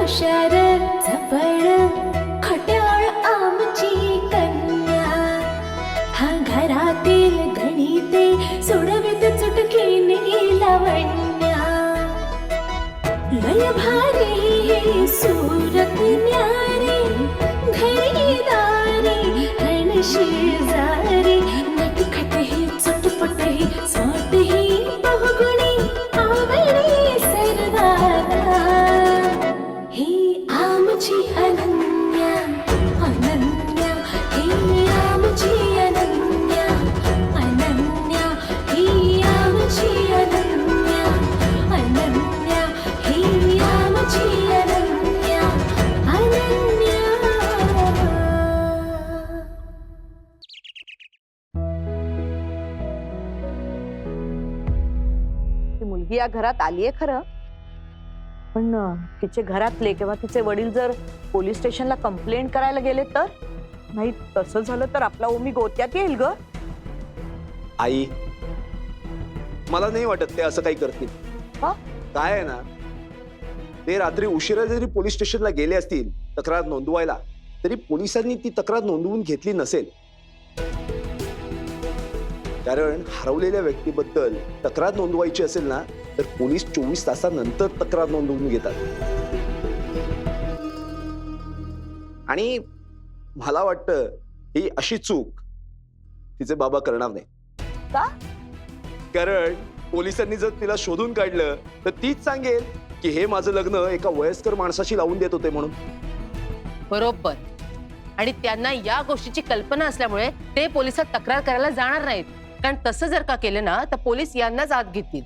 हुशार चपळ खट्याळ आमची कन्या, हा घरातील गणिते सोडवित चुटकीने लावण्या, लय भारी ही सूरत न्यारी, घरी दारी हण शेजारी, नटखट ही चटपट ही स्वाट ही बहुगुणी आवडी सर्वांना, ही आमची अनन्या अनन्या, ही आमची अनन्या अनन्या, ही आमची अनन्या अनन्या, ही आमची अनन्या अनन्या. ती मुलगी या घरात आलीये खरं, पण तिचे घरातले किंवा तिचे वडील जर पोलीस स्टेशनला कंप्लेंट करायला गेले तर? नाही तसं झालं तर आपला ओमी गोत्यात येईल ग. आई, मला नाही वाटत ते असं काही करतील. का? काय आहे ना, ते रात्री उशिरा जरी पोलीस स्टेशनला गेले असतील तक्रार नोंदवायला, तरी पोलिसांनी ती तक्रार नोंदवून घेतली नसेल. कारण हरवलेल्या व्यक्तीबद्दल तक्रार नोंदवायची असेल ना, तर पोलीस 24 तासानंतर तक्रार नोंदवून घेतात. आणि मला वाटतं ही अशी चूक तिचे बाबा करणार नाही. का? कारण पोलिसांनी जर तिला शोधून काढलं तर तीच सांगेल की हे माझं लग्न एका वयस्कर माणसाशी लावून देत होते म्हणून. बरोबर. आणि त्यांना या गोष्टीची कल्पना असल्यामुळे ते पोलिसात तक्रार करायला जाणार नाहीत. कारण तसं जर का केलं ना तर पोलीस यांनाच आत घेतील.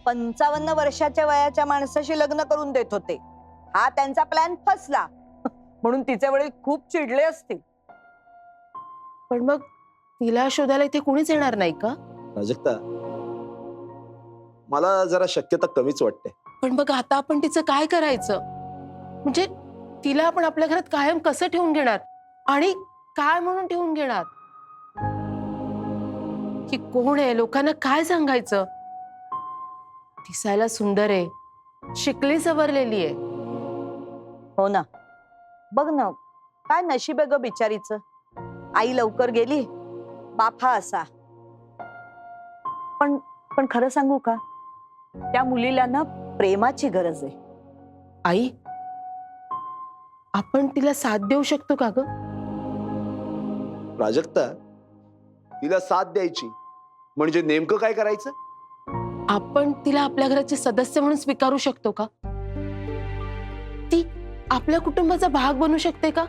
55 वर्षाच्या वयाच्या माणसाशी लग्न करून देत होते, हा त्यांचा प्लॅन फसला म्हणून तिचे वडील खूप चिडले असतील. पण मग तिला शोधायला इथे कोणीच येणार नाही का? प्राजक्ता, मला जरा शक्यता कमीच वाटते. पण मग आता आपण तिचं काय करायचं? म्हणजे तिला आपण आपल्या घरात कायम कसं ठेवून घेणार आणि काय म्हणून ठेवून घेणार? की कोण आहे, लोकांना काय सांगायचं? दिसायला सुंदर आहे, शिकली सवरलेली आहे. हो ना, बघ ना काय नशीब आहे ग बिचारीचं. आई लवकर गेली, बाप हा असा. पण पण खरं सांगू का, त्या मुलीला ना प्रेमाची गरज आहे. आई, आपण तिला साथ देऊ शकतो का ग? प्राजक्ता, तिला साथ द्यायची म्हणजे नेमकं काय करायचं? आपण तिला आपल्या घराचे सदस्य म्हणून स्वीकारू शकतो का? ती आपल्या कुटुंबाचा भाग बनू शकते का?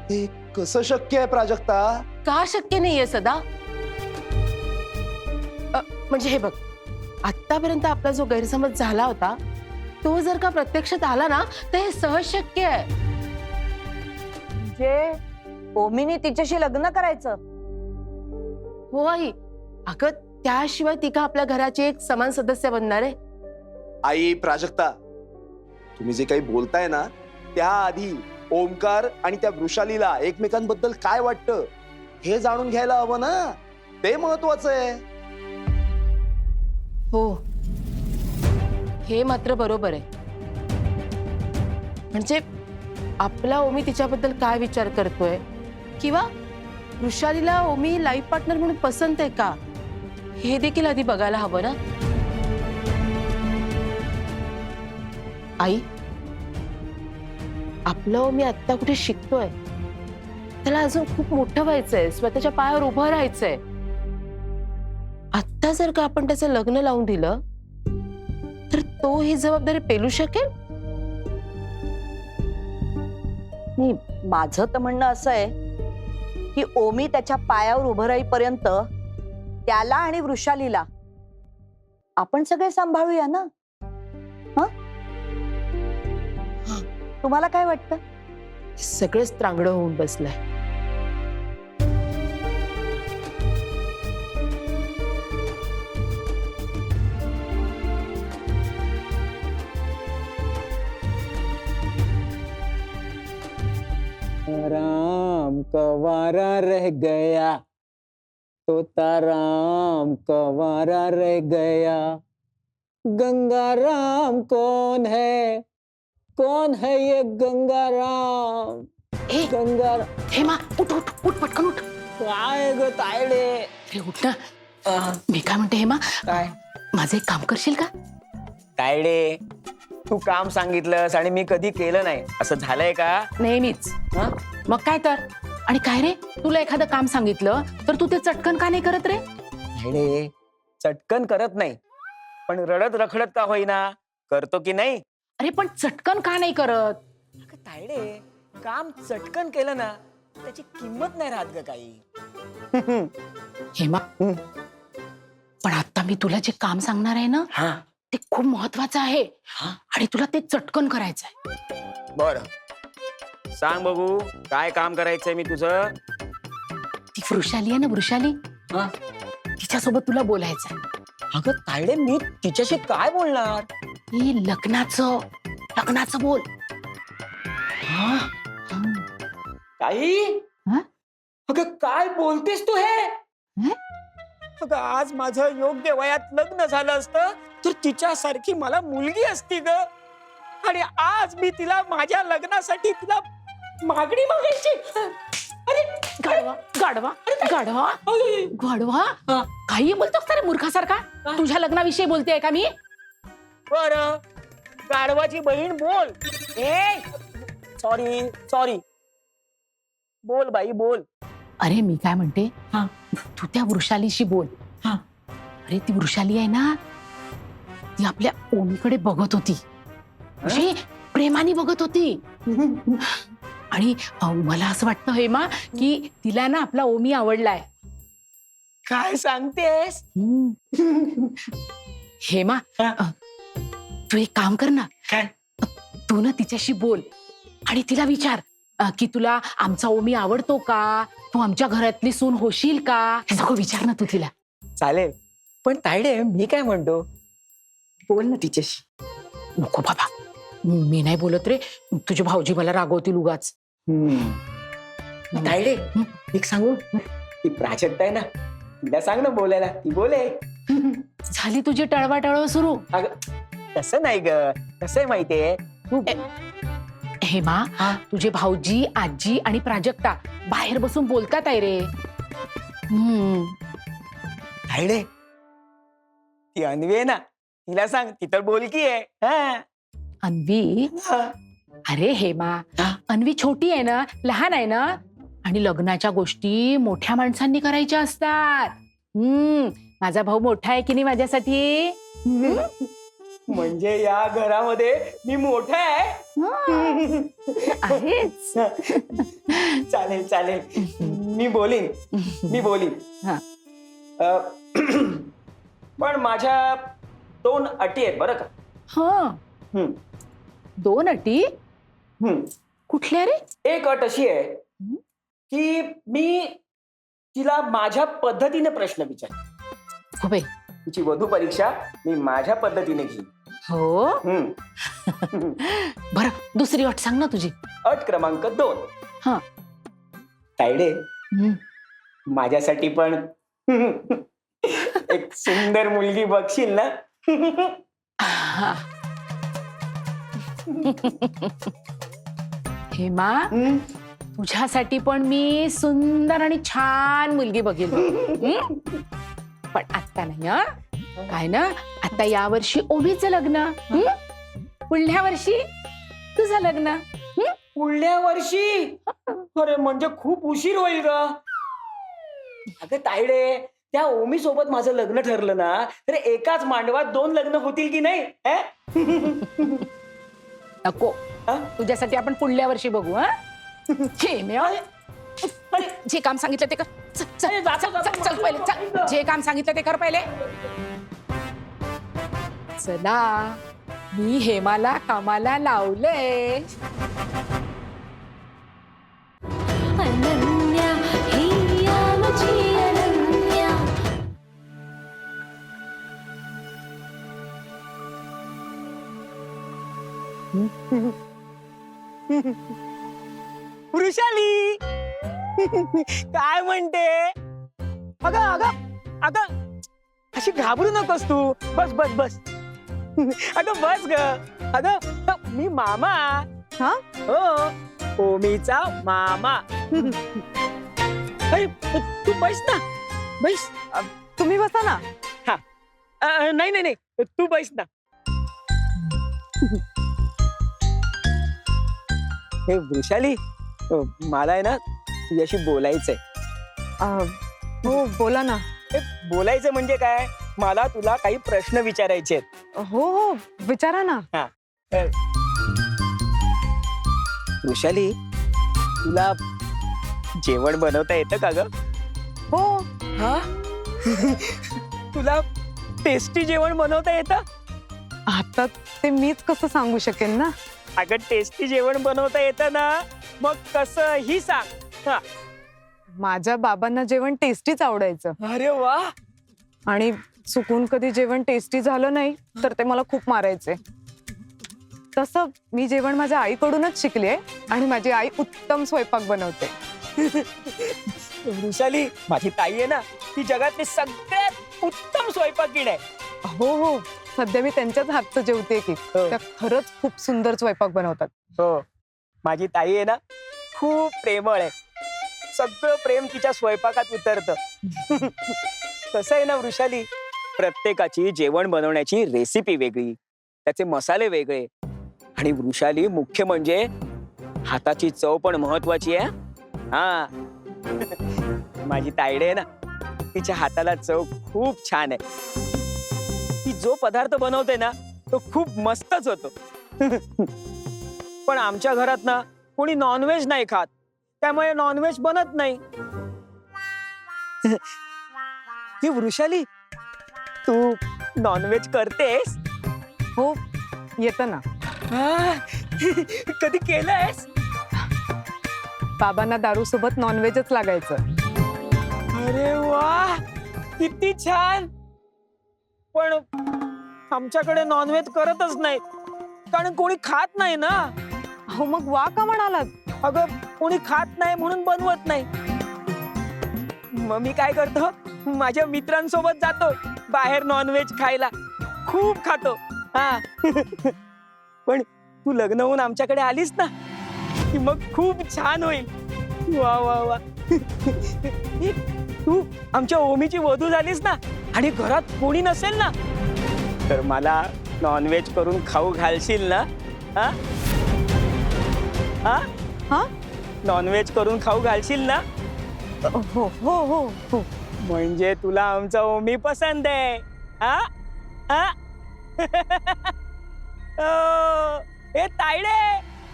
हे कसं शक्य आहे प्राजक्ता? का शक्य नाहीये सदा? म्हणजे हे बघ, आतापर्यंत आपला जो गैरसमज झाला होता तो जर का प्रत्यक्षात आला ना तर हे सहज शक्य आहे. म्हणजे ओमीने तिच्याशी लग्न करायचं? हो आई, अगं त्याशिवाय ती का आपल्या घराची एक समान सदस्य बनणार आहे? आई, प्राजक्ता, तुम्ही जे काही बोलताय ना त्याआधी ओमकार आणि त्या वृषालीला एकमेकांबद्दल काय वाटतं हे जाणून घ्यायला हवं ना. ते महत्वाचं आहे. हो, हे मात्र बरोबर आहे. म्हणजे आपला ओमी तिच्याबद्दल काय विचार करतोय किंवा वृषालीला ओमी लाईफ पार्टनर म्हणून पसंत आहे का, हे देखील आधी बघायला हवं ना. आई, आपलं ओमी आत्ता कुठे शिकतोय, त्याला अजून खूप मोठं व्हायचंय, स्वतःच्या पायावर उभं राहायचंय. आत्ता जर का आपण त्याचं लग्न लावून दिलं तर तो ही जबाबदारी पेलू शकेल? नाही, माझं तर म्हणणं असं आहे की ओमी त्याच्या पायावर उभं राहीपर्यंत त्याला आणि वृषालीला आपण सगळे सांभाळूया ना. तुम्हाला काय वाटतं? सगळंच त्रांगडं होऊन बसलंय. राम कवारा रह गया, तोता राम कवारा रह गया, गंगाराम कौन है ये गंगाराम? ए गंगाराम हेमा, उठ उठ उठ पटकन उठ. काय ग तायडे? अरे उठ ना. मी काय म्हणते हेमा, काय माझं एक काम करशील का? तायडे, तू काम सांगितलंस आणि मी कधी केलं नाही असं झालंय का? नेहमीच. हं? मग काय तर. आणि काय रे, तुला एखादं काम सांगितलं तर तू ते चटकन का नाही करत रे? तायडे, चटकन करत नाही, पण रडत रखडत का होईना करतो की नाही? अरे पण चटकन का नाही करत? अगं तायडे, काम चटकन केलं ना त्याची किंमत नाही राहत ग काही. हेमा, पण आता मी तुला जे काम सांगणार आहे ना हा ते खूप महत्वाचं आहे हा आणि तुला ते चटकन करायचं आहे. बर, सांग बघू काय काम करायचंय मी तुझं? ती वृषाली आहे ना, वृषाली, हा? तिच्यासोबत तुला बोलायचं आहे. अगं तायडे, मी तिच्याशी काय बोलणार? हे लग्नाचं लग्नाचं बोल. हा? ताई, हा? अगं काय बोलतेस तू हे? हं? अगं आज माझं योग्य वयात लग्न झालं असतं तर तिच्यासारखी मला मुलगी असती ग. आणि आज मी तिला माझ्या लग्नासाठी तिला मागणी मागायची. अरे गाढवा गाढवा गाढवा गाढवा, काही बोलतोस का रे मूर्खासारखा? तुझ्या लग्नाविषयी बोलतेय का मी? बर, गाढवाची बहीण बोल. ए सॉरी सॉरी, बोल बाई बोल. अरे मी काय म्हणते, हा. तू त्या वृषालीशी बोल. हा. अरे ती वृषाली आहे ना, ती आपल्या ओमीकडे बघत होती, म्हणजे प्रेमाने बघत होती. आणि मला असं वाटतं हेमा की तिला ना आपला ओमी आवडलाय. काय सांगतेस? हेमा, हा. तू एक काम कर ना, काय? तू ना तिच्याशी बोल आणि तिला विचार की तुला आमचा ओमी आवडतो का, तू आमच्या घरातली सून होशील का, हे सगळं विचार ना तू तिला. चालेल, पण तायडे मी काय म्हणतो, बोल ना तिच्याशी. नको बाबा, मी नाही बोलत रे, तुझे भाऊजी मला रागवतील उगाच. तायडे, एक सांगू, ती प्राजक्ता आहे ना, तिला सांग ना बोलायला, ती बोले. झाली तुझी टळवाटळ सुरू. अगं तसं नाही ग, कसं आहे माहितीये तू. हेमा, हा? तुझे भाऊजी, आजी आणि प्राजक्ता बाहेर बसून बोलतात आहे रे. तायडे, ती अन्वी आहे ना, तिला सांग, ती तर बोलकी आहे. हा. अन्वी? हा. अरे हेमा, हा? अन्वी छोटी आहे ना, लहान आहे ना, आणि लग्नाच्या गोष्टी मोठ्या माणसांनी करायच्या असतात. माझा भाऊ मोठा आहे की नाही माझ्यासाठी? म्हणजे या घरामध्ये मी मोठा आहे. आहेच. चालेल चालेल, मी बोलीन. हा. पण माझ्या 2 अटी आहेत बरं का. हा, 2 अटी? कुठल्या रे? एक अट अशी आहे की मी तिला माझ्या पद्धतीने प्रश्न विचार. हो बाई. तिची वधू परीक्षा मी माझ्या पद्धतीने घेईन. हो. बरं, दुसरी अट सांग ना तुझी. अट क्रमांक 2. हा. तायडे, माझ्यासाठी पण एक सुंदर मुलगी बघशील ना? हा. हेमा, तुझ्यासाठी पण मी सुंदर आणि छान मुलगी बघेल. पण आता नाही. हा, काय ना, आता यावर्षी ओमीचं लग्न, पुढल्या वर्षी तुझं लग्न. पुढल्या वर्षी? अरे म्हणजे खूप उशीर होईल ग. अगं तायडे, त्या ओमी सोबत माझं लग्न ठरलं ना तर एकाच मांडवात 2 लग्न होतील की नाही? नको, तुझ्यासाठी आपण पुढल्या वर्षी बघू. हा, जे काम सांगितलं ते कर. चल पहिले, चल, जे काम सांगितलं ते कर पहिले. चला, मी हेमाला कामाला लावलंय. अनन्या ही आमची अनन्या. वृषाली, काय म्हणते? अगं अगं अगं, अशी घाबरू नकोस तू. बस बस बस. अगं बस ग. अगं मी मामा. हा? हो, ओमीचा मामा. अरे, तू बस ना, बस. तुम्ही बसा ना. नाही नाही नाही, तू बस ना. हे वृषाली, मला आहे ना तुझ्याशी बोलायचंय. हो बोला ना. हे बोलायचं म्हणजे काय, मला तुला काही प्रश्न विचारायचे आहेत. हो हो विचारा ना. वृषाली, तुला जेवण बनवता येतं का ग? हो. हा? तुला टेस्टी जेवण बनवता येतं? आता ते मीच कसं सांगू शकेन ना. अगं टेस्टी जेवण बनवता येतं ना, मग कसं ही सांग. हा. माझ्या बाबांना जेवण टेस्टीच आवडायचं अरे वा. आणि चुकून कधी जेवण टेस्टी झालं नाही तर ते मला खूप मारायचे. तसं मी जेवण माझ्या आईकडूनच शिकले आणि माझी आई उत्तम स्वयंपाक बनवते. वृषाली, माझी ताई आहे ना, ती जगातली सगळ्यात उत्तम स्वयंपाकीण आहे. हो हो सध्या मी त्यांच्याच हातचं जेवते की हो. त्या खरंच खूप सुंदर स्वयंपाक बनवतात. हो, माझी ताई आहे ना खूप प्रेमळ आहे. सगळं प्रेम तिच्या स्वयंपाकात उतरतं. कसं आहे ना वृषाली, प्रत्येकाची जेवण बनवण्याची रेसिपी वेगळी, त्याचे मसाले वेगळे, आणि वृषाली मुख्य म्हणजे हाताची चव पण महत्वाची आहे. हा. माझी तायडे आहे ना, तिच्या हाताला चव खूप छान आहे. ती जो पदार्थ बनवते ना तो खूप मस्तच होतो. पण आमच्या घरात ना कोणी नॉनव्हेज नाही खात, त्यामुळे नॉनव्हेज बनत नाही. ही वृषाली, तू नॉनव्हेज करतेस? हो येतं ना. कधी केलंयस? बाबांना दारू सोबत नॉनव्हेजच लागायचं. अरे वा, किती छान. पण आमच्याकडे नॉनव्हेज करतच नाही, कारण कोणी खात नाही ना. हो मग वा का म्हणालात? अगं कोणी खात नाही म्हणून बनवत नाही. मग मी काय करतो, माझ्या मित्रांसोबत जातो बाहेर नॉनव्हेज खायला, खूप खातो. हा. पण तू लग्न होऊन आमच्याकडे आलीस ना की मग खूप छान होईल. वा वा वा. तू आमच्या ओमीची वधू झालीस ना आणि घरात कोणी नसेल ना तर मला नॉनव्हेज करून खाऊ घालशील ना? हा हा हा नॉनव्हेज करून खाऊ घालशील ना? हो हो हो हो. म्हणजे तुला आमचा ओमी पसंत आहे. हा हा. हे तायडे,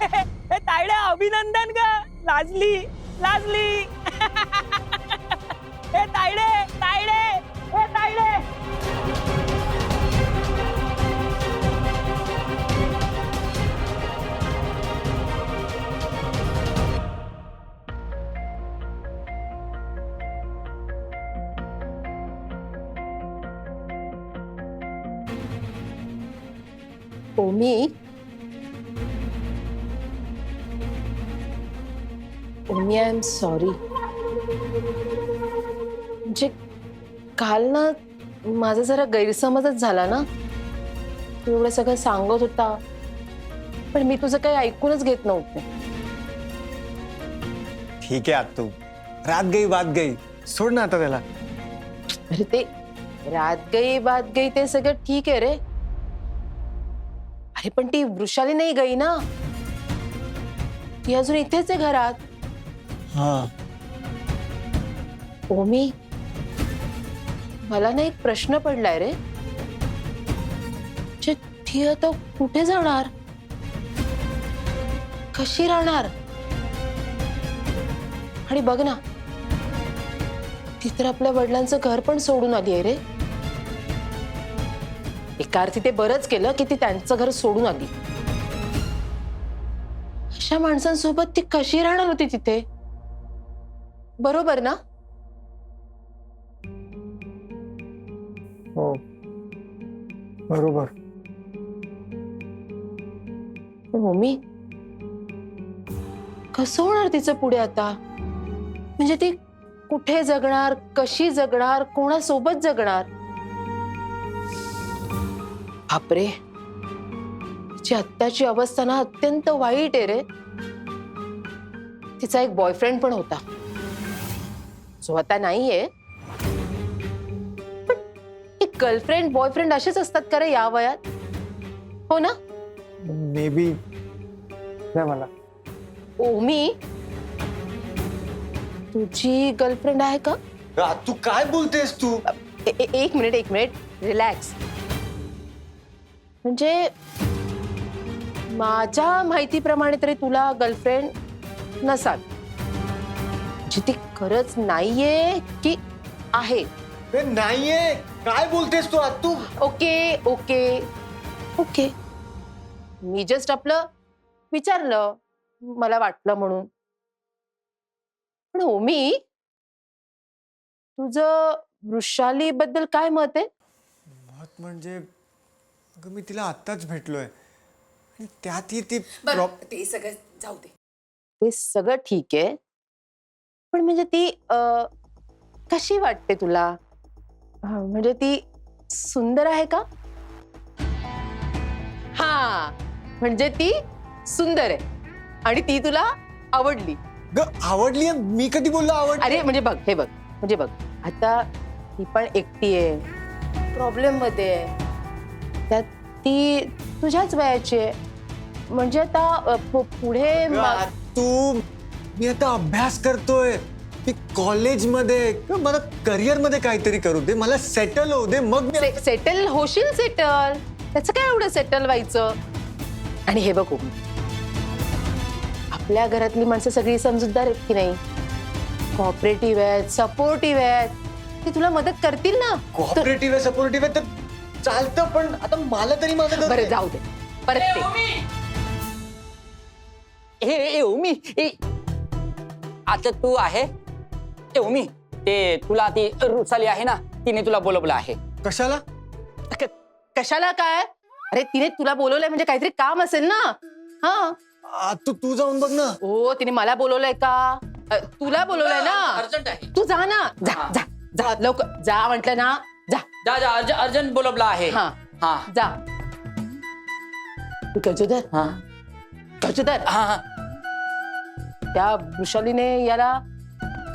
हे तायडे, अभिनंदन ग. लाजली लाजली. हे तायडे तायडे, हे तायडे. ओमी, ओमी आय एम सॉरी. म्हणजे काल ना माझा जरा गैरसमजच झाला ना. तू एवढं सगळं सांगत होता पण मी तुझं काही ऐकूनच घेत नव्हते. ठीक आहे आत्तू, रात गई बात गई, सोड ना आता त्याला. अरे ते रात गई बात गई ते सगळं ठीक आहे रे. अरे पण ती वृषाली नाही गई ना, ती अजून इथेच आहे घरात. हा ओमी, मला ना एक प्रश्न पडलाय रे. ती आता कुठे जाणार, कशी राहणार? आणि बघ ना, ती तर आपल्या वडिलांचं घर पण सोडून आली आहे रे. एका अर्थी ते बरंच केलं की ती त्यांचं घर सोडून आली. अशा माणसांसोबत ती कशी राहणार होती तिथे? बरोबर ना? हो बरोबर. पण मम्मी, कसं होणार तिचं पुढे आता? म्हणजे ती कुठे जगणार, कशी जगणार, कोणासोबत जगणार? बापरे, तिची आत्ताची अवस्था ना अत्यंत वाईट आहे रे. तिचा एक बॉयफ्रेंड पण होता, जो आता नाहीये. पण एक गर्लफ्रेंड बॉयफ्रेंड असेच असतात का रे या वयात? हो ना? मे बी नाही मला. ओमी, तुझी गर्लफ्रेंड आहे का? तू काय बोलतेस तू? एक मिनिट रिलॅक्स. म्हणजे माझ्या माहितीप्रमाणे तरी तुला गर्लफ्रेंड नसाल. म्हणजे ती खरंच नाहीये की आहे? नाहीये. काय बोलतेस तू तू? ओके ओके ओके, मी जस्ट आपलं विचारलं, मला वाटलं म्हणून. पण ओमी, तुझं वृषाली बद्दल काय मत आहे? मत म्हणजे अगं मी तिला आत्ताच भेटलोय आणि त्यातही ती ते सगळं जाऊ दे. ते सगळं ठीक आहे, पण म्हणजे ती कशी वाटते तुला? म्हणजे ती सुंदर आहे का? हा, म्हणजे ती सुंदर आहे आणि ती तुला आवडली. आवडली? मी कधी बोललो आवड? अरे म्हणजे बघ, हे बघ, म्हणजे बघ, आता ती पण एकटी आहे, प्रॉब्लेम मध्ये आहे, त्यात ती तुझ्याच वयाची आहे. म्हणजे आता पुढे तू, मी आता अभ्यास करतोय, मी कॉलेजमध्ये, मला करिअर मध्ये काहीतरी करू दे, मला सेटल होऊ दे, मग मी सेटल होशील. सेटल त्याचं काय एवढं सेटल व्हायचं? आणि हे बघू, आपल्या घरातली माणसं सगळी समजूतदार आहेत की नाही? कॉपरेटिव्ह आहेत, सपोर्टिव्ह आहेत, ते तुला मदत करतील ना. कॉपरेटिव्ह आहे, सपोर्टिव्ह आहे, तर चालतं. पण आता मला तरी माझं बरं जाऊ दे, परत ते उमी, आता तू आहे उमी, ते तुला ती रुसाली आहे ना, तिने तुला बोलवलं आहे. कशाला? कशाला काय? अरे तिने तुला बोलवलंय म्हणजे काहीतरी काम असेल ना. हा, तू जाऊन बघ ना. हो, तिने मला बोलवलंय का? तुला बोलवलंय ना. अर्जंट आहे. तू जा ना, जा जा जा, लवकर जा म्हटलं ना. जा जा जा, अर्जंट बोलवलं आहे. हा हा जा. गजोदर, हा गजोदर, हा. त्या वृषालीने याला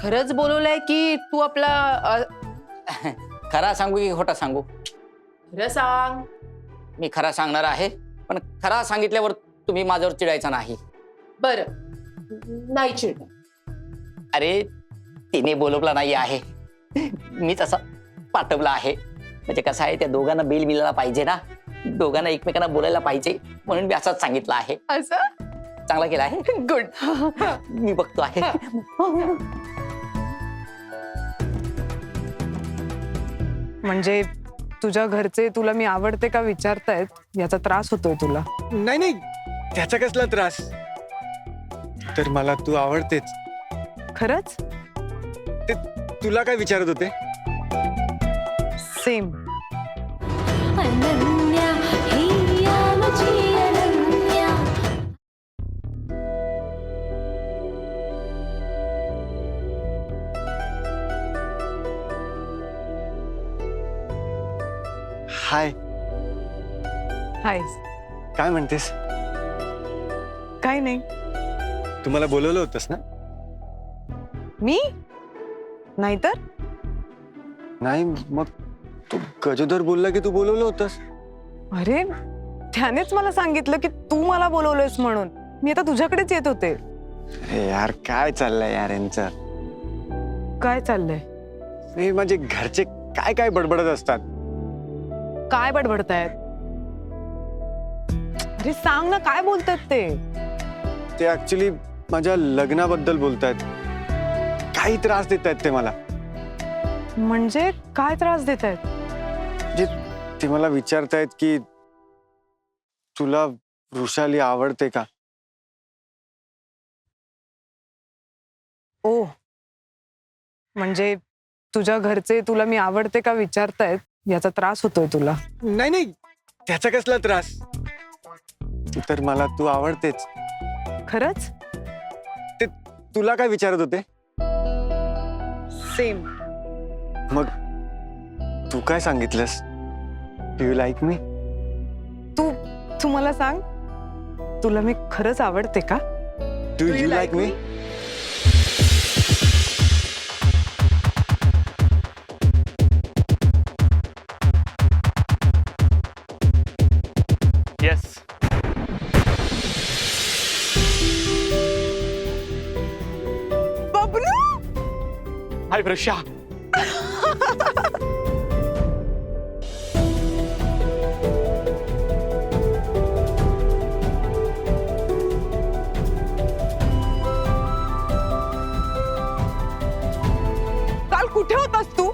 खरंच बोलवलंय की तू आपला खरा सांगू की खोटा सांगू? खरं सांग. मी खरा सांगणार आहे, पण खरा सांगितल्यावर तुम्ही माझ्यावर चिडायचा नाही. बर, नाही चिड. अरे तिने बोलवला नाही आहे, मी तसा पाठवला आहे. म्हणजे कसं आहे, त्या दोघांना बिल मिळायला पाहिजे ना, दोघांना एकमेकांना बोलायला पाहिजे, म्हणून मी असाच सांगितलं आहे. असं चांगला केला आहे. गुड. मी बघतो आहे. म्हणजे तुझ्या घरचे तुला मी आवडते का विचारतायत याचा त्रास होतोय तुला? नाही नाही, त्याचा कसला त्रास? तर मला तू आवडतेच. खरंच? ते तुला काय विचारत होते? सेम. अनन्या हिया मुझी अनन्या. हाय. हाय. काय म्हणतेस? काय नाही. तू मला बोलवलं होतंस ना? मी नाहीतर. नाही, मग तू गजोदर बोलला की तू बोलवलं होतंस. अरे त्यानेच मला सांगितलं की तू मला बोलवलंयस म्हणून. मी आता तुझ्याकडेच येत होते. अरे यार, काय चाललंय यार यांचं? काय चाललंय? हे माझे घरचे काय काय बडबडत असतात. काय बडबडतायत? अरे सांग ना, काय बोलतायत ते? ते ऍक्च्युली माझ्या लग्नाबद्दल बोलतायत. काही त्रास देत आहेत ते मला. म्हणजे काय त्रास देतायत? जे ते मला विचारतायत की तुला वृषाली आवडते का? ओ, म्हणजे तुझ्या घरचे तुला मी आवडते का विचारतायत याचा त्रास होतोय तुला? नाही नाही, त्याचा कसला त्रास? तर मला तू आवडतेच. खरंच? ते तुला काय विचारत होते? सेम. मग तू काय सांगितलंस? Do you like me? तू मला सांग, तुला मी खरंच आवडते का? Do you like me? Yes. Bablu, hi Vrusha. काल कुठे होतास तू?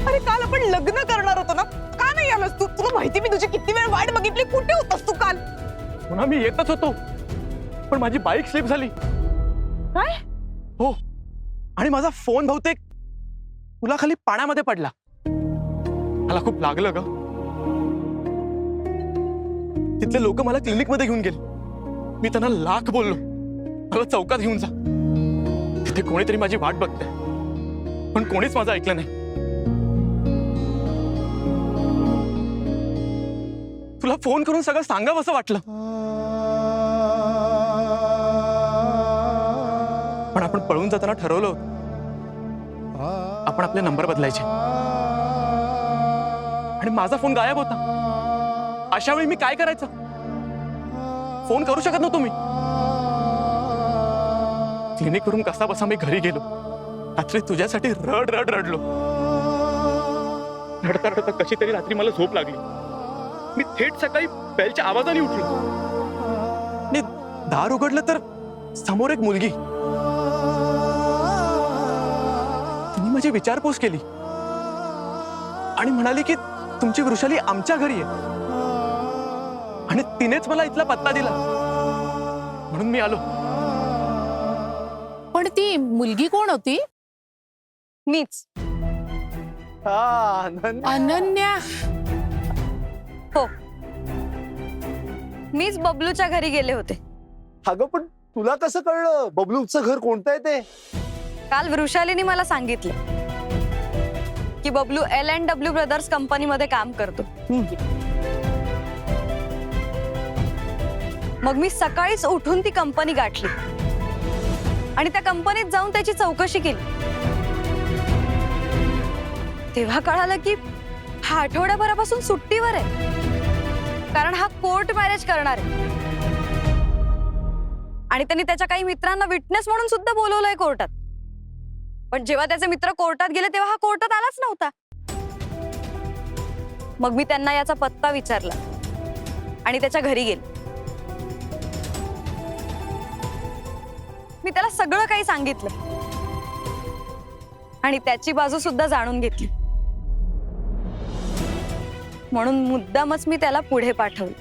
अरे काल आपण लग्न करणार होतो ना, का नाही आलास तू? तुला माहिती मी तुझी किती वेळ वाट बघितली. कुठे होतास तू काल? पुन्हा मी येतच होतो पण माझी बाईक स्लिप झाली. काय? हो, आणि माझा फोन बहुतेक पुलाखाली पाण्यामध्ये पडला. मला खूप लागलं ग. तिथले लोक मला क्लिनिक मध्ये घेऊन गेले. मी त्यांना लाख बोललो मला चौकात घेऊन जा, तिथे कोणीतरी माझी वाट बघते, पण कोणीच माझं ऐकलं नाही. तुला फोन करून सगळं सांगावं असं वाटलं, पण आपण पळून जाताना ठरवलं होतं आपण आपले नंबर बदलायचे. आणि माझा फोन गायब होता. अशा वेळी मी काय करायचं? फोन करू शकत नव्हतो मी. क्लिनिक वरून कसा बसा मी घरी गेलो. रात्री तुझ्यासाठी रड रड रडलो. रडता रडता कशी तरी रात्री मला झोप लागली. मी थेट सकाळी बेलच्या आवाजाने उठलो आणि दार उघडलं तर समोर एक मुलगी. तिने माझी विचारपूस केली आणि म्हणाली की तुमची वृषाली आमच्या घरी आहे, आणि तिनेच मला इथला पत्ता दिला म्हणून मी आलो. पण ती मुलगी कोण होती? मीच. अनन्या. हो, मीच बबलूच्या घरी गेले होते. अगं पण तुला कसं कळलं बबलूचं घर कोणतं आहे ते? काल वृषालीने मला सांगितलं की बबलू L&W ब्रदर्स कंपनीमध्ये काम करतो. मग मी सकाळीच उठून ती कंपनी गाठली आणि त्या कंपनीत जाऊन त्याची चौकशी केली. तेव्हा कळालं की हा आठवड्याभरापासून सुट्टीवर आहे, कारण हा कोर्ट मॅरेज करणार आहे. आणि त्यांनी त्याच्या काही मित्रांना विटनेस म्हणून सुद्धा बोलवलंय कोर्टात. पण जेव्हा त्याचे मित्र कोर्टात गेले तेव्हा हा कोर्टात आलाच नव्हता. मग मी त्यांना याचा पत्ता विचारला आणि त्याच्या घरी गेले. मी त्याला सगळं काही सांगितलं आणि त्याची बाजू सुद्धा जाणून घेतली. म्हणून मुद्दामच मी त्याला पुढे पाठवलं.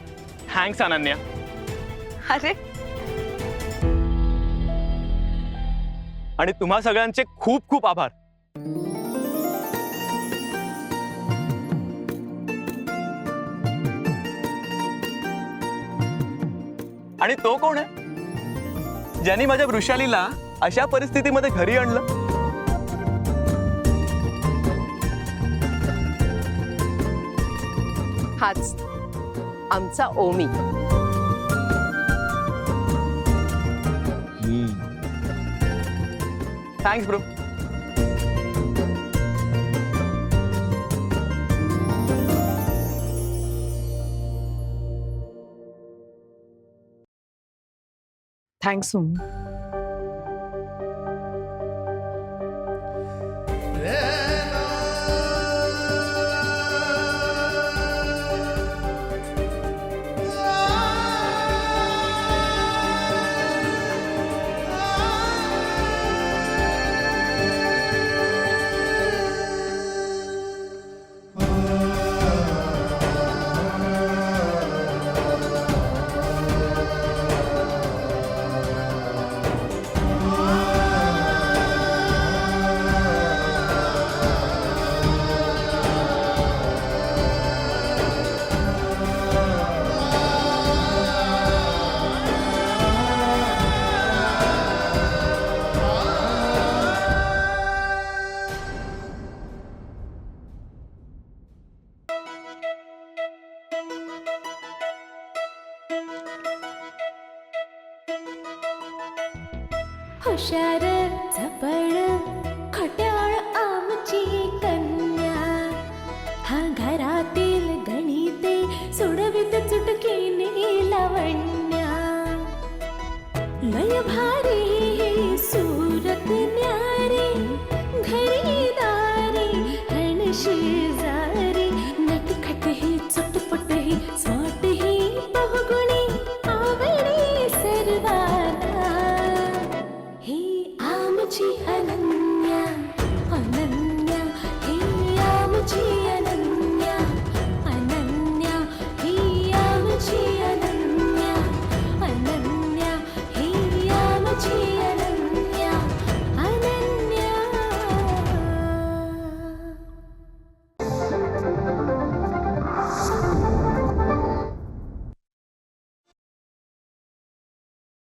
थँक्स अनन्या. अरे, आणि तुम्हा सगळ्यांचे खूप खूप आभार. आणि तो कोण आहे ज्यांनी माझ्या वृषालीला अशा परिस्थितीमध्ये घरी आणलं? हाच आमचा Omi. Thanks bro. Thanks Omi. हुशार चपळ खट्याळ आमची कन्या, हा घरातील गणिते सोडवित चुटकीने लावण्या, लय भारी